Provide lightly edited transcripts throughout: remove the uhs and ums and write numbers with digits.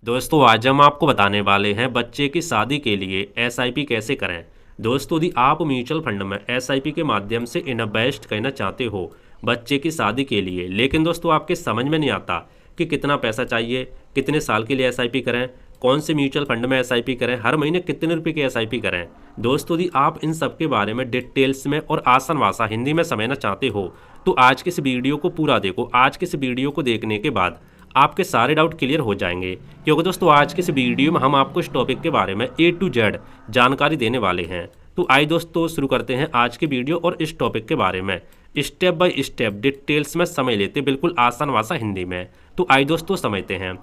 दोस्तों आज हम आपको बताने वाले हैं बच्चे की शादी के लिए एसआईपी कैसे करें। दोस्तों यदि आप म्यूचुअल फंड में एसआईपी के माध्यम से इन्वेस्ट करना चाहते हो बच्चे की शादी के लिए, लेकिन दोस्तों आपके समझ में नहीं आता कि कितना पैसा चाहिए, कितने साल के लिए एसआईपी करें, कौन से म्यूचुअल फंड में एसआईपी करें, हर महीने कितने रुपए की एसआईपी करें। दोस्तों यदि आप इन सब के बारे में डिटेल्स में और आसान भाषा हिंदी में समझना चाहते हो तो आज के इस वीडियो को पूरा देखो। आज के इस वीडियो को देखने के बाद आपके सारे डाउट क्लियर हो जाएंगे, क्योंकि दोस्तों आज के इस वीडियो में हम आपको इस टॉपिक के बारे में A to Z जानकारी देने वाले हैं। तो आइए दोस्तों शुरू करते हैं आज की वीडियो और इस टॉपिक के बारे में स्टेप बाय स्टेप डिटेल्स में समझ लेते बिल्कुल आसान भाषा हिंदी में। तो आइए दोस्तों समझते हैं।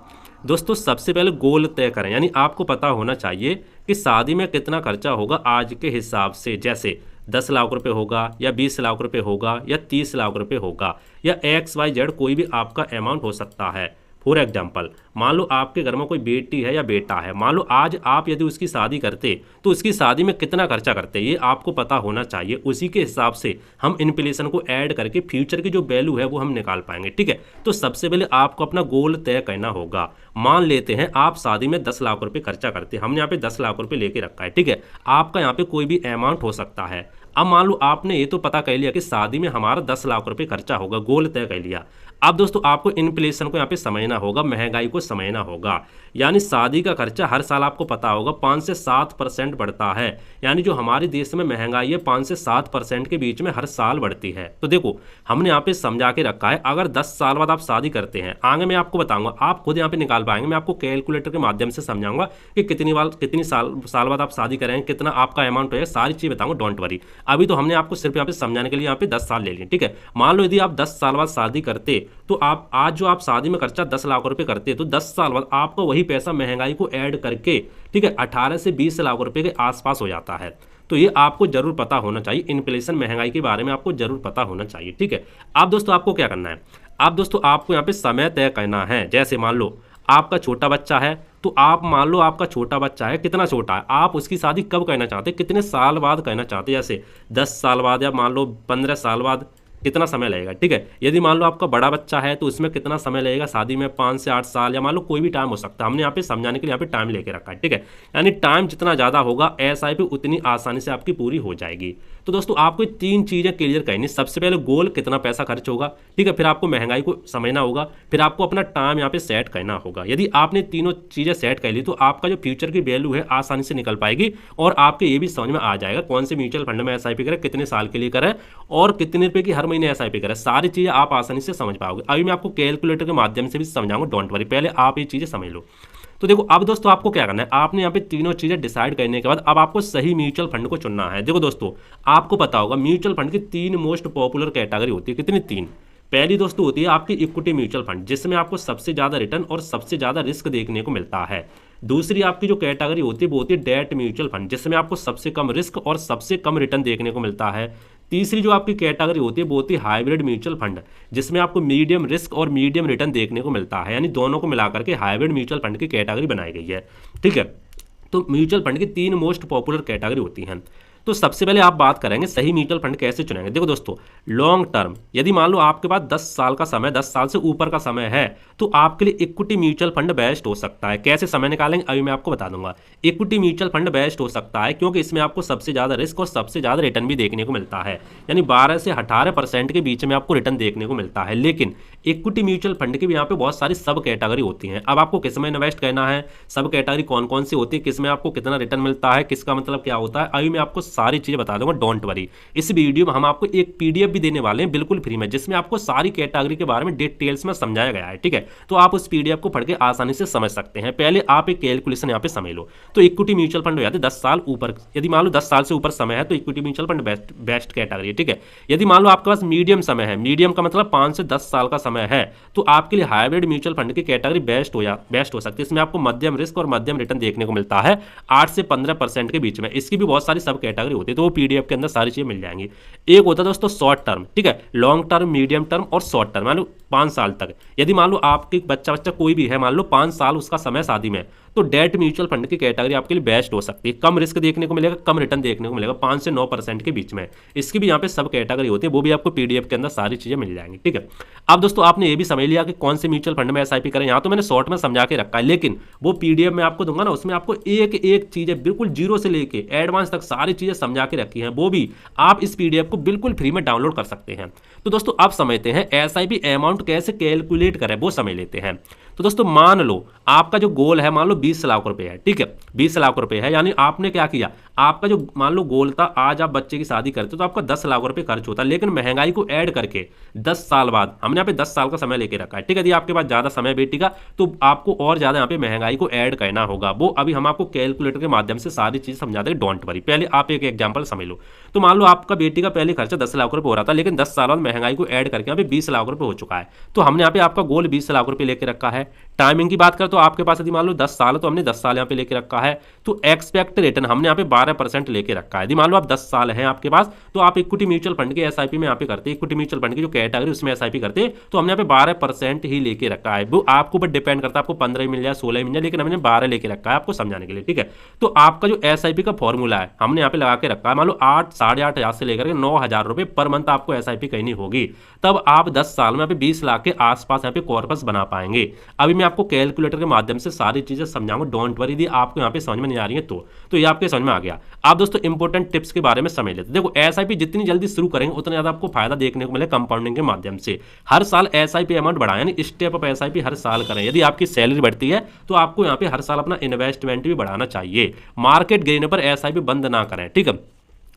दोस्तों सबसे पहले गोल तय करें, यानी आपको पता होना चाहिए कि शादी में कितना खर्चा होगा आज के हिसाब से। जैसे 10 लाख रुपए होगा या 20 लाख रुपए होगा या 30 लाख रुपए होगा या XYZ कोई भी आपका अमाउंट हो सकता है। फॉर एग्जाम्पल मान लो आपके घर में कोई बेटी है या बेटा है, मान लो आज आप यदि उसकी शादी करते तो उसकी शादी में कितना खर्चा करते ये आपको पता होना चाहिए। उसी के हिसाब से हम इन्फ्लेशन को ऐड करके फ्यूचर की जो वैल्यू है वो हम निकाल पाएंगे। ठीक है, तो सबसे पहले आपको अपना गोल तय करना होगा। मान लेते हैं आप शादी में 10 लाख रुपए खर्चा करते, हमने यहाँ पे 10 लाख रुपए लेके रखा है। ठीक है, आपका यहाँ पे कोई भी अमाउंट हो सकता है। अब मान लो आपने ये तो पता कर लिया कि शादी में हमारा 10 लाख रुपए खर्चा होगा, गोल तय कर लिया। अब दोस्तों आपको इन्फ्लेशन को यहाँ पे समझना होगा, महंगाई को समझना होगा। यानी शादी का खर्चा हर साल आपको पता होगा 5 से 7% बढ़ता है। यानी जो हमारे देश में महंगाई है 5 से 7% के बीच में हर साल बढ़ती है। तो देखो हमने यहाँ पे समझा के रखा है, अगर 10 साल बाद आप शादी करते हैं, आगे मैं आपको बताऊंगा, आप खुद यहाँ पे निकाल पाएंगे। मैं आपको कैलकुलेटर के माध्यम से समझाऊंगा कि कितनी साल बाद आप शादी करेंगे, कितना आपका अमाउंट है, सारी चीज़ बताऊंगा, डोंट वरी। अभी तो हमने आपको सिर्फ यहाँ पे समझाने के लिए यहाँ पे 10 साल ले लिए। ठीक है, मान लो यदि आप 10 साल बाद शादी करते तो आप आज जो आप शादी में खर्चा 10 लाख रुपए करते तो 10 साल बाद आपको वही पैसा महंगाई को ऐड करके, ठीक है, 18 से 20 लाख रुपए के आसपास हो जाता है। तो ये आपको जरूर पता होना चाहिए, इन्फ्लेशन महंगाई के बारे में आपको जरूर पता होना चाहिए। ठीक है, अब दोस्तों आपको क्या करना है, अब दोस्तों आपको यहाँ पे समय तय करना है। जैसे मान लो आपका छोटा बच्चा है, तो आप मान लो आपका छोटा बच्चा है, कितना छोटा है, आप उसकी शादी कब करना चाहते हैं, कितने साल बाद करना चाहते हैं। जैसे 10 साल बाद या मान लो 15 साल बाद, कितना समय लगेगा। ठीक है, यदि मान लो आपका बड़ा बच्चा है तो उसमें कितना समय लगेगा शादी में, 5 से 8 साल या मान लो कोई भी टाइम हो सकता है। हमने यहाँ पे समझाने के लिए यहाँ पे टाइम लेके रखा है। ठीक है, यानी टाइम जितना ज़्यादा होगा एसआईपी उतनी आसानी से आपकी पूरी हो जाएगी। तो दोस्तों आपको 3 चीज़ें क्लियर करनी। सबसे पहले गोल कितना पैसा खर्च होगा, ठीक है, फिर आपको महंगाई को समझना होगा, फिर आपको अपना टाइम यहाँ पे सेट करना होगा। यदि आपने तीनों चीज़ें सेट कर ली तो आपका जो फ्यूचर की वैल्यू है आसानी से निकल पाएगी और आपके ये भी समझ में आ जाएगा कौन से म्यूचुअल फंड में एसआईपी करें, कितने साल के लिए करें और कितने रुपए की हर महीने एसआईपी करें। सारी चीज़ें आप आसानी से समझ पाओगे। अभी मैं आपको कैलकुलेटर के माध्यम से भी समझाऊंगा, डोंट वरी, पहले आप ये चीज़ें समझ लो। तो देखो अब दोस्तों आपको क्या करना है, आपने यहाँ पे तीनों चीज़ें डिसाइड करने के बाद अब आपको सही म्यूचुअल फंड को चुनना है। देखो दोस्तों आपको पता होगा म्यूचुअल फंड की 3 मोस्ट पॉपुलर कैटेगरी होती है। कितनी? 3। पहली दोस्तों होती है आपकी इक्विटी म्यूचुअल फंड, जिसमें आपको सबसे ज़्यादा रिटर्न और सबसे ज़्यादा रिस्क देखने को मिलता है। दूसरी आपकी जो कैटेगरी होती है वो होती है डेट म्यूचुअल फंड, जिसमें आपको सबसे कम रिस्क और सबसे कम रिटर्न देखने को मिलता है। तीसरी जो आपकी कैटेगरी होती है वो होती है हाइब्रिड म्यूचुअल फंड, जिसमें आपको मीडियम रिस्क और मीडियम रिटर्न देखने को मिलता है। यानी दोनों को मिलाकर के हाइब्रिड म्यूचुअल फंड की कैटेगरी बनाई गई है। ठीक है, तो म्यूचुअल फंड की 3 मोस्ट पॉपुलर कैटेगरी होती हैं। तो सबसे पहले आप बात करेंगे सही म्यूचुअल फंड कैसे चुनेंगे। देखो दोस्तों लॉन्ग टर्म, यदि मान लो आपके पास 10 साल का समय, 10 साल से ऊपर का समय है तो आपके लिए इक्विटी म्यूचुअल फंड बेस्ट हो सकता है। कैसे समय निकालेंगे अभी मैं आपको बता दूंगा। इक्विटी म्यूचुअल फंड बेस्ट हो सकता है क्योंकि इसमें आपको सबसे ज़्यादा रिस्क और सबसे ज़्यादा रिटर्न भी देखने को मिलता है। यानी 12 से 18% के बीच में आपको रिटर्न देखने को मिलता है। लेकिन इक्विटी म्यूचुअल फंड की भी यहाँ पे बहुत सारी सब कैटेगरी होती हैं। अब आपको किस में इन्वेस्ट करना है, सब कैटेगरी कौन कौन सी होती है, किस में आपको कितना रिटर्न मिलता है, किसका मतलब क्या होता है, अभी मैं आपको सारी चीज़ें बता दूंगा, डोंट वरी। इस वीडियो में हम आपको एक पीडीएफ भी देने वाले हैं बिल्कुल फ्री में, जिसमें आपको सारी कैटेगरी के बारे में डिटेल्स में समझाया गया है। ठीक है, तो आप उस पीडीएफ को पढ़ के आसानी से समझ सकते हैं। पहले आप एक कैलकुलेशन यहाँ पे समझ लो। तो इक्विटी म्यूचुअल फंड हो जाते 10 साल ऊपर, यदि मान लो 10 साल से ऊपर समय है तो equity mutual fund best category है। ठीक है, यदि मान लो आपके पास मीडियम समय है, मीडियम का मतलब 5 से 10 साल का समय है, तो आपके लिए हाइब्रिड म्यूचुअल फंड की कैटेगरी बेस्ट हो सकती है। इसमें आपको मध्यम रिस्क और मध्यम रिटर्न देखने को मिलता है 8 से 15% के बीच में। इसकी भी बहुत सारी सब कैटेगरी होती है, तो वो पीडीएफ के अंदर सारी चीजें मिल जाएंगी। एक होता है दोस्तों शॉर्ट टर्म, ठीक है, लॉन्ग टर्म, मीडियम टर्म और शॉर्ट टर्म, मान लो 5 साल तक। यदि मान लो आपके बच्चा कोई भी है, मान लो 5 साल उसका समय शादी में, तो डेट म्यूचुअल फंड की कैटेगरी आपके लिए बेस्ट हो सकती है। कम रिस्क देखने को मिलेगा, कम रिटर्न देखने को मिलेगा, 5 से 9% के बीच में। इसकी भी यहाँ पे सब कैटेगरी होती है, वो भी आपको पीडीएफ के अंदर सारी चीजें मिल जाएंगी, ठीक है। अब दोस्तों आपने ये भी समझ लिया कि कौन से म्यूचुअल फंड में एसआईपी करें, यहाँ तो मैंने शॉर्ट में समझा के रखा है, लेकिन वो पीडीएफ में आपको दूंगा ना, उसमें आपको एक एक चीजें बिल्कुल जीरो से लेके एडवांस तक सारी चीजें समझा के रखी हैं, वो भी आप इस पीडीएफ को बिल्कुल फ्री में डाउनलोड कर सकते हैं। तो दोस्तों आप समझते हैं एसआईपी अमाउंट कैसे कैलकुलेट करें, वो समझ लेते हैं। तो दोस्तों मान लो आपका जो गोल है, मान लो 20 लाख रुपए है, ठीक है, 20 लाख रुपए है, यानी आपने क्या किया, आपका जो मान लो गोल था, आज आप बच्चे की शादी करते हो तो आपका 10 लाख रुपए खर्च होता है, लेकिन महंगाई को ऐड करके 10 साल बाद, हमने यहाँ पे 10 साल का समय लेके रखा है, ठीक है। यदि आपके पास ज्यादा समय बेटी का, तो आपको और ज्यादा यहाँ पे महंगाई को ऐड करना होगा, वो अभी हम आपको कैलकुलेटर के माध्यम से सारी चीज समझा देंगे, डोंट वरी। पहले आप एक एग्जाम्पल समझ लो। तो मान लो आपका बेटी का पहले खर्चा 10 लाख रुपए हो रहा था, लेकिन 10 साल बाद महंगाई को ऐड करके यहाँ पे 20 लाख रुपए हो चुका है। तो हमने यहाँ पे आपका गोल 20 लाख रुपए लेके रखा है। टाइमिंग की बात करें तो आपके पास यदि मान लो 10 साल है, तो हमने 10 साल यहाँ पे लेके रखा है। तो एक्सपेक्ट रिटर्न हमने यहाँ पे 12% लेके रखा है। यदि मान लो आप 10 साल हैं आपके पास, तो आप इक्विटी म्यूचुअल फंड के एसआईपी में यहाँ पे करते हैं, इक्विटी म्यूचुअल फंड की जो कैटेगरी उसमें एसआईपी करते हैं, तो हमने यहाँ पे 12% ही लेके रखा है। वो आपको ऊपर डिपेंड करता है, आपको 15 मिल जाए, 16 मिल जाए, लेकिन हमने 12 लेके रखा है आपको समझाने के लिए, ठीक है। तो आपका जो एसआईपी का फॉर्मूला है हमने यहाँ पे लगा के रखा है, मान लो 8 साढ़े 8 हजार से लेकर के 9,000 रुपए पर मंथ आपको एसआईपी करनी होगी, तब आप 10 साल में यहाँ पे 20 लाख के आसपास यहाँ पे कॉर्पस बना पाएंगे। अभी मैं आपको कैलकुलेटर के माध्यम से सारी चीजें समझाऊंगा, डोंट वरी। दी आपको यहाँ पे समझ में नहीं आ रही है तो ये आपके समझ में आ गया। आप दोस्तों इंपॉर्टेंट टिप्स के बारे में समझ लेते। देखो एसआईपी जितनी जल्दी शुरू करेंगे उतना ज्यादा आपको फायदा देखने को मिलेगा कंपाउंडिंग के माध्यम से। हर साल एसआईपी अमाउंट बढ़ाएं, यानी स्टेप अप एसआईपी हर साल करें। यदि आपकी सैलरी बढ़ती है तो आपको यहाँ पे हर साल अपना इन्वेस्टमेंट भी बढ़ाना चाहिए। मार्केट गिरने पर एसआईपी बंद ना करें, ठीक है।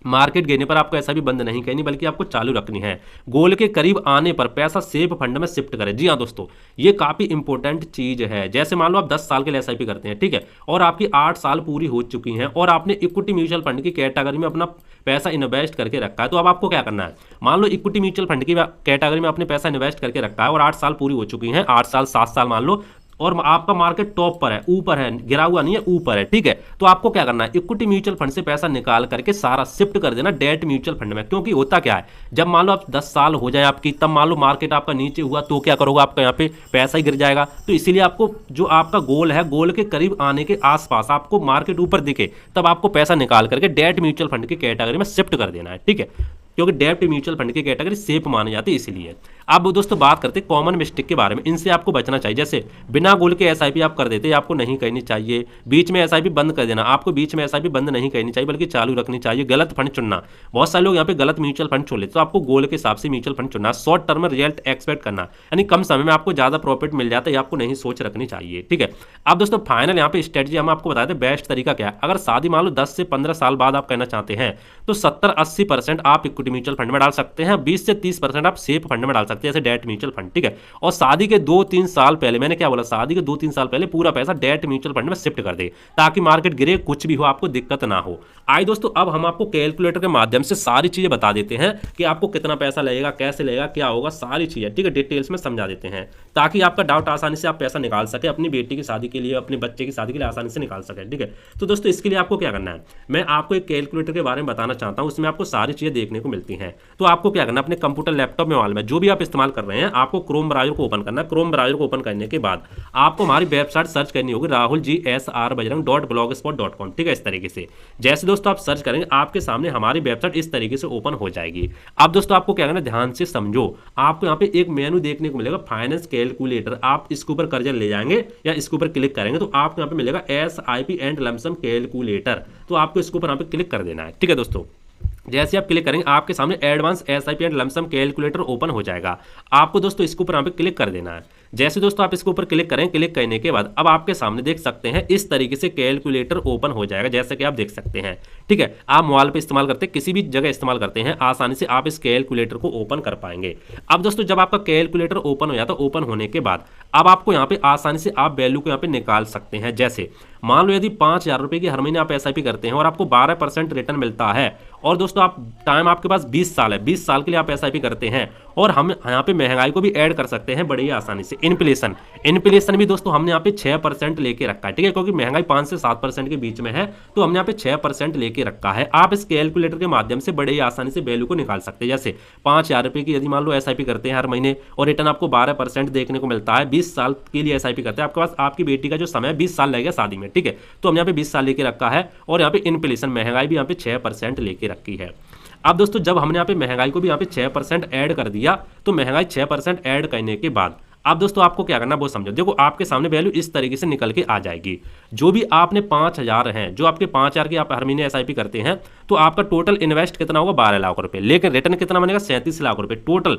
मार्केट गिरने पर आपको ऐसा भी बंद नहीं करनी, बल्कि आपको चालू रखनी है। गोल के करीब आने पर पैसा सेफ फंड में शिफ्ट करें। जी हाँ दोस्तों, ये काफी इंपॉर्टेंट चीज है। जैसे मान लो आप 10 साल के लिए एसआईपी करते हैं, ठीक है, और आपकी 8 साल पूरी हो चुकी हैं और आपने इक्विटी म्यूचुअल फंड की कैटेगरी में अपना पैसा इन्वेस्ट करके रखा है, तो अब आपको क्या करना है। मान लो इक्विटी म्यूचुअल फंड की कैटेगरी में आपने पैसा इन्वेस्ट करके रखा है और 8 साल पूरी हो चुकी हैं, 8 साल 7 साल मान लो, और आपका मार्केट टॉप पर है, ऊपर है, गिरा हुआ नहीं है, ऊपर है, ठीक है। तो आपको क्या करना है, इक्विटी म्यूचुअल फंड से पैसा निकाल करके सारा शिफ्ट कर देना डेट म्यूचुअल फंड में। क्योंकि होता क्या है, जब मान लो आप 10 साल हो जाए आपकी, तब मान लो मार्केट आपका नीचे हुआ तो क्या करोगे, आपका यहाँ पे पैसा ही गिर जाएगा। तो इसीलिए आपको जो आपका गोल है, गोल के करीब आने के आसपास आपको मार्केट ऊपर दिखे, तब आपको पैसा निकाल करके डेट म्यूचुअल फंड की कैटेगरी में शिफ्ट कर देना है, ठीक है। क्योंकि डेब्ट म्यूचुअल फंड की कैटेगरी सेफ मानी जाती है इसलिए। अब दोस्तों बात करते हैं कॉमन मिस्टेक के बारे में, इनसे आपको बचना चाहिए। जैसे बिना गोल के एसआईपी आप कर देते हैं, आपको नहीं करनी चाहिए। बीच में एसआईपी बंद कर देना, आपको बीच में एसआईपी बंद नहीं करनी चाहिए, बल्कि चालू रखनी चाहिए। गलत फंड चुनना, बहुत सारे लोग यहाँ पे गलत म्यूचुअल फंड चुन लेते, तो आपको गोल के हिसाब से म्यूचुअल फंड चुनना। शॉर्ट टर्म में रिजल्ट एक्सपेक्ट करना, यानी कम समय में आपको ज्यादा प्रॉफिट मिल जाता है, आपको नहीं सोच रखनी चाहिए, ठीक है। अब दोस्तों फाइनल यहाँ पे स्ट्रेटजी हम आपको बताते हैं बेस्ट तरीका क्या है। अगर शादी मान लो 10 से 15 साल बाद आप करना चाहते हैं, तो 70-80% आप इक्विटी म्यूचुअल फंड में डाल सकते हैं, 20 से 30% आप सेफ फंड में डाल सकते हैं, जैसे डेट म्यूचुअल फंड, ठीक है। और शादी के 2-3 साल पहले, मैंने क्या बोला, शादी के 2-3 साल पहले पूरा पैसा डेट म्यूचुअल फंड में शिफ्ट कर दे, ताकि मार्केट गिरे, कुछ भी हो, आपको दिक्कत ना हो। आइए दोस्तों, अब हम आपको कैलकुलेटर के माध्यम से सारी चीजें बता देते हैं कि आपको कितना पैसा लगेगा, कैसे लगेगा, क्या होगा, सारी चीजें, ठीक है, डिटेल्स में समझा देते हैं, ताकि आपका डाउट आसानी से आप पैसा निकाल सके, अपनी बेटी की शादी के लिए, अपने बच्चे की शादी के लिए आसानी से निकाल सके, ठीक है। तो दोस्तों इसके लिए आपको क्या करना है, मैं आपको एक कैलकुलेटर के बारे में बताना चाहता हूं, उसमें आपको सारी चीजें देखने को मिलती हैं। तो आपको क्या करना है, अपने कंप्यूटर, लैपटॉप, मोबाइल में जो भी आप इस्तेमाल कर रहे हैं, आपको क्रोम ब्राउज़र को ओपन करना है। क्रोम ब्राउज़र को ओपन करने के बाद आपको हमारी वेबसाइट सर्च करनी होगी, rahulgsrbajrang.blogspot.com, ठीक है, इस तरीके से। जैसे दोस्तों आप सर्च करेंगे, आपके सामने हमारी वेबसाइट इस तरीके से ओपन हो जाएगी। अब दोस्तों आपको क्या करना है, ध्यान से समझो। आपको यहाँ पे एक मेनू देखने को मिलेगा, फाइनेंस कैलकुलेटर। आप इसके ऊपर कर्जा ले जाएंगे या इसके ऊपर क्लिक करेंगे तो आपको यहाँ पे मिलेगा SIP एंड लमसम कैलकुलेटर। तो आपको इसके ऊपर यहाँ पे क्लिक कर देना है, ठीक है दोस्तों। जैसे आप क्लिक करेंगे, आपके सामने advance SIP and lump sum calculator open हो जाएगा। आपको दोस्तों इसके ऊपर यहाँ पे क्लिक कर देना है। जैसे दोस्तों आप इसके ऊपर क्लिक करें, क्लिक करने के बाद अब आपके सामने देख सकते हैं इस तरीके से कैलकुलेटर ओपन हो जाएगा, जैसे कि आप देख सकते हैं, ठीक है। आप मोबाइल पे इस्तेमाल करते हैं, किसी भी जगह इस्तेमाल करते हैं, आसानी से आप इस कैलकुलेटर को ओपन कर पाएंगे। अब दोस्तों जब आपका कैलकुलेटर ओपन हो जाता है, ओपन होने के बाद अब आपको यहाँ पे आसानी से आप वैल्यू को यहाँ पे निकाल सकते हैं। जैसे मान लो यदि 5,000 रुपए की हर महीने आप SIP करते हैं और आपको 12% रिटर्न मिलता है, और दोस्तों आप टाइम आपके पास 20 साल है, 20 साल के लिए आप SIP करते हैं और हम यहाँ पे महंगाई को भी ऐड कर सकते हैं बड़ी ही आसानी से। इन्फ्लेशन भी दोस्तों हमने यहाँ पे 6% लेके रखा है, ठीक है, क्योंकि महंगाई 5 से 7% के बीच में है, तो हमने यहाँ पे 6% लेके रखा है। आप इस कैलकुलेटर के माध्यम से बड़े ही आसानी से वैल्यू को निकाल सकते हैं। जैसे 5,000 रुपये की यदि मान लो एसआईपी करते हैं हर महीने और रिटर्न आपको 12% देखने को मिलता है, 20 साल के लिए एसआईपी करते हैं, आपके पास आपकी बेटी का जो समय 20 साल लगेगा शादी में, ठीक है, तो हम यहाँ पे 20 साल लेके रखा है और यहाँ पे इन्फ्लेशन महंगाई भी यहाँ पे 6% लेके रखी है। अब दोस्तों जब हमने यहाँ पे महंगाई को भी यहाँ पे 6% ऐड कर दिया, तो महंगाई 6% ऐड करने के बाद अब दोस्तों आपको क्या करना वो समझो। देखो आपके सामने वैल्यू इस तरीके से निकल के आ जाएगी। जो भी आपने 5,000 हैं, जो आपके 5,000 की आप हर महीने एसआईपी करते हैं, तो आपका टोटल इन्वेस्ट कितना होगा 12 लाख रुपए, लेकिन रिटर्न कितना बनेगा 37 लाख रुपए। टोटल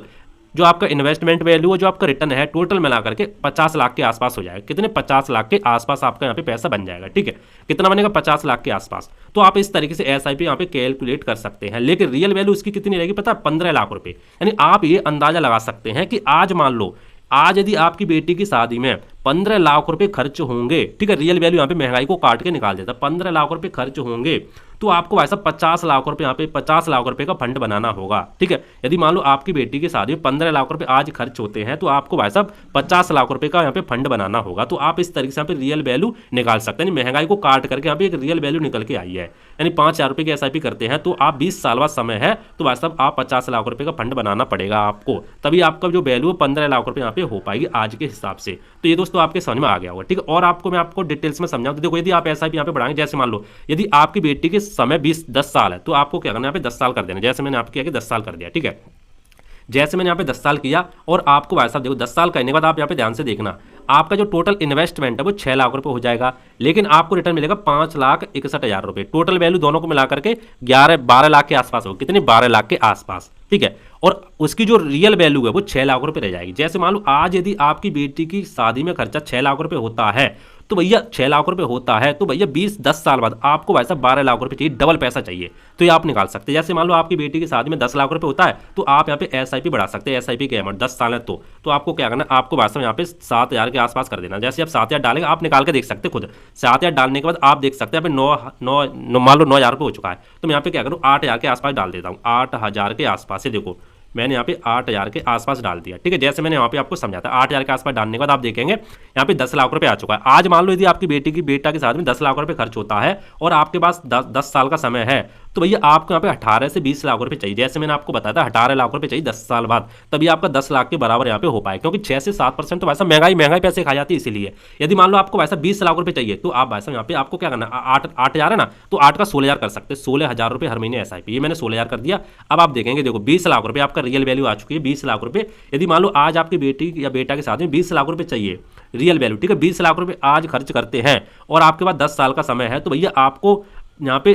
जो आपका इन्वेस्टमेंट वैल्यू है, जो आपका रिटर्न है, टोटल मिला करके 50 लाख के आसपास हो जाएगा। कितने 50 लाख के आसपास आपका यहाँ पे पैसा बन जाएगा, ठीक है, कितना बनेगा 50 लाख के आसपास। तो आप इस तरीके से एसआईपी यहाँ पे कैलकुलेट कर सकते हैं, लेकिन रियल वैल्यू उसकी कितनी रहेगी पता है 15 लाख रुपए। यानी आप ये अंदाजा लगा सकते हैं कि आज मान लो आज यदि आपकी बेटी की शादी में 15 लाख रुपए खर्च होंगे, ठीक है, रियल वैल्यू यहाँ पे महंगाई को काट के निकाल देता, 15 लाख रुपए खर्च होंगे, तो आपको वैसा 50 लाख रुपए यहाँ पे 50 लाख रुपए का फंड बनाना होगा, ठीक है। यदि मान लो आपकी बेटी की शादी में 15 लाख रुपए आज खर्च होते हैं, तो आपको वैसा 50 लाख रुपए का यहाँ पे फंड बनाना होगा। तो आप इस तरीके से यहाँ पे रियल वैल्यू निकाल सकते हैं, महंगाई को काट करके यहाँ पे एक रियल वैल्यू निकल के आई है। यानी 5,000 रुपए की एसआईपी करते हैं, तो आप 20 साल बाद समय है, तो वैसा आप 50 लाख रुपए का फंड बनाना पड़ेगा आपको, तभी आपका जो वैल्यू है 15 लाख रुपए यहाँ पे हो पाएगी आज के हिसाब से। तो ये दोस्तों आपके समझ में आ गया होगा, ठीक है। और आपको मैं आपको डिटेल्स में समझाऊं, तो देखो यदि आप एसआईपी यहाँ पे बढ़ाएंगे, जैसे मान लो यदि आपकी बेटी के समय 10 साल है, तो आपको क्या करना है यहाँ पे 10 साल कर देना। जैसे मैंने आपको किया कि 10 साल कर दिया, ठीक है, जैसे मैंने यहाँ पे 10 साल किया और आपको भाई साहब देखो 10 साल करने के बाद आप यहाँ पे ध्यान से देखना, आपका जो टोटल इन्वेस्टमेंट है वो 6 लाख रुपए हो जाएगा, लेकिन आपको रिटर्न मिलेगा 5,61,000 रुपए। टोटल वैल्यू दोनों को मिला करके 12 लाख के आसपास होगी, कितनी 12 लाख के आसपास, ठीक है। और उसकी जो रियल वैल्यू है वो 6 लाख रुपए रह जाएगी। जैसे मान लो आज यदि आपकी बेटी की शादी में खर्चा 6 लाख रुपए होता है, तो भैया 6 लाख रुपए होता है, तो भैया 10 साल बाद आपको वैसा 12 लाख रुपए चाहिए, डबल पैसा चाहिए, तो ये आप निकाल सकते हैं। जैसे मान लो आपकी बेटी की शादी में 10 लाख रुपए होता है, तो आप यहाँ पे एसआईपी बढ़ा सकते हैं। एसआईपी के अमाउंट 10 साल है, तो आपको क्या करना है, आपको वास्तव में यहाँ पे 7,000 के आसपास कर देना। जैसे आप 7,000 डालेंगे, आप निकाल के देख सकते हैं खुद, 7,000 डालने के बाद आप देख सकते हैं यहाँ पे मान लो 9,000 रुपये हो चुका है, तो मैं यहाँ पे क्या करूँ 8,000 के आसपास डाल देता हूँ। 8,000 के आसपास से देखो मैंने यहाँ पे 8,000 के आसपास डाल दिया, ठीक है। जैसे मैंने यहाँ पे आपको समझाता 8,000 के आसपास डालने के बाद आप देखेंगे यहाँ पे 10 लाख रुपए आ चुका है। आज मान लो यदि आपकी बेटा के साथ में 10 लाख रुपए खर्च होता है और आपके पास 10 साल का समय है, तो भैया आपको यहाँ पे 18 से 20 लाख रुपए चाहिए। जैसे मैंने आपको बताया था 18 लाख रुपए चाहिए 10 साल बाद, तभी आपका 10 लाख के बराबर यहाँ पे हो पाए, क्योंकि 6 से 7% तो वैसा महंगाई पैसे खा जाती है। इसीलिए यदि मान लो आपको वैसा 20 लाख रुपए चाहिए, तो आप वैसा यहाँ पे आपको क्या करना, 8,000 है ना, तो 8 का 16,000 कर सकते हैं, 16,000 रुपए हर महीने एसआईपी, ये मैंने 16,000 कर दिया। अब आप देखेंगे देखो 20 लाख रुपए आपका रियल वैल्यू आ चुकी है, 20 लाख रुपए। यदि मान लो आज आपकी बेटी या बेटा के साथ में 20 लाख रुपए चाहिए रियल वैल्यू, ठीक है, 20 लाख रुपए आज खर्च करते हैं और आपके पास 10 साल का समय है, तो भैया आपको यहाँ पे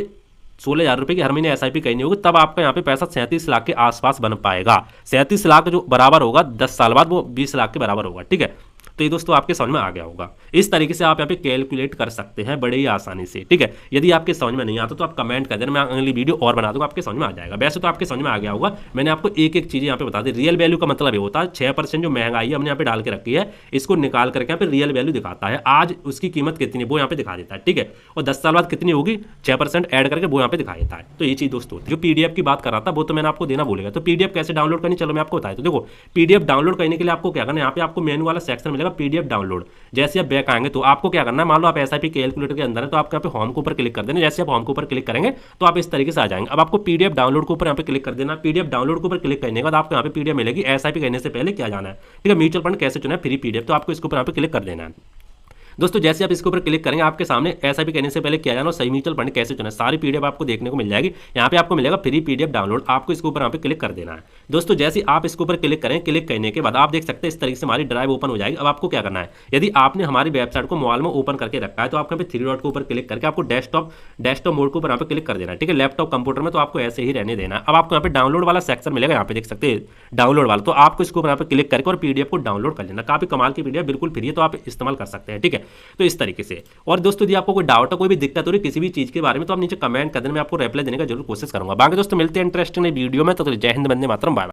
16,000 रुपए की हर महीने एसआईपी करनी होगी, तब आपका यहाँ पे पैसा 37 लाख के आसपास बन पाएगा। 37 लाख जो बराबर होगा 10 साल बाद वो 20 लाख के बराबर होगा, ठीक है। तो ये दोस्तों आपके समझ में आ गया होगा। इस तरीके से आप यहाँ पे कैलकुलेट कर सकते हैं बड़े ही आसानी से, ठीक है। यदि आपके समझ में नहीं आता तो आप कमेंट कर देना, मैं अगली वीडियो और बना दूंगा, आपके समझ में आ जाएगा। वैसे तो आपके समझ में आ गया होगा, मैंने आपको एक एक चीज़ यहाँ पे बता दी। रियल वैल्यू का मतलब ये होता है 6% जो महंगाई है हमने यहाँ पे डाल के रखी है, इसको निकाल करके यहाँ पे रियल वैल्यू दिखाता है, आज उसकी कीमत कितनी वो यहाँ पे दिखा देता है, ठीक है। और 10 साल बाद कितनी होगी 6% ऐड करके वो यहाँ पे दिखा देता है। तो ये चीज़ दोस्तों जो पीडीएफ की बात कर रहा था वो तो मैंने आपको देना भूलेगा। तो पीडीएफ कैसे डाउनलोड करनी, चलो मैं आपको बताया। तो देखो पीडीएफ डाउनलोड करने के लिए आपको क्या करना है, यहाँ पे आपको मेनू वाला सेक्शन मिलेगा पीडीएफ डाउनलोड। जैसे आप बैक आएंगे तो आपको क्या करना है, मान लो आप एसआईपी कैलकुलेटर के अंदर है, तो आपको यहाँ पे होम के ऊपर क्लिक कर देना। जैसे आप होम के ऊपर क्लिक करेंगे तो आप इस तरीके से आ जाएंगे। अब आपको पीडीएफ डाउनलोड के ऊपर यहाँ पे क्लिक कर देना। पीडीएफ डाउनलोड के ऊपर क्लिक करने के बाद आपको यहाँ पे पीडीएफ मिलेगी। एसआईपी करने से पहले क्या जाना है, ठीक है, म्यूचुअल फंड कैसे चुना है, फ्री पीडीएफ, तो आपको इसके ऊपर यहाँ पे क्लिक कर देना है। दोस्तों जैसे आप इसके ऊपर क्लिक करेंगे आपके सामने एसआईपी करने से पहले क्या जाना, सही म्यूचुअल फंड कैसे चुना, सारी पीडीएफ आपको देखने को मिल जाएगी। यहाँ पे आपको मिलेगा फ्री पीडीएफ डाउनलोड, आपको इसके ऊपर यहाँ पे क्लिक कर देना है। दोस्तों जैसे आप इसके ऊपर क्लिक करें, क्लिक करने के बाद आप देख सकते हैं इस तरीके से हमारी ड्राइव ओपन हो जाएगी। अब आपको क्या करना है, यदि आपने हमारी वेबसाइट को मोबाइल में ओपन करके रखा है तो आपको यहाँ पे 3 डॉट के ऊपर क्लिक करके आपको डेस्कटॉप मोड के ऊपर यहाँ पे क्लिक कर देना है, ठीक है। लैपटॉप कंप्यूटर में तो आपको ऐसे ही रहने देना है। अब आपको यहाँ पे डाउनलोड वाला सेक्शन मिलेगा, यहाँ पे देख सकते हैं डाउनलोड वाला, तो आपको इसके ऊपर यहाँ पे क्लिक करके और पीडीएफ को डाउनलोड कर लेना। काफी कमाल की पीडीएफ, बिल्कुल फ्री है, तो आप इस्तेमाल कर सकते हैं, ठीक है। तो इस तरीके से। और दोस्तों यदि आपको कोई डाउट है, कोई भी दिक्कत हो रही किसी भी चीज के बारे में, तो आप नीचे कमेंट कर देना, मैं आपको रिप्लाई देने का जरूर कोशिश करूंगा। बाकी दोस्तों मिलते हैं इंटरेस्टिंग वीडियो में, तो जय हिंद, वंदे मातरम, बाय।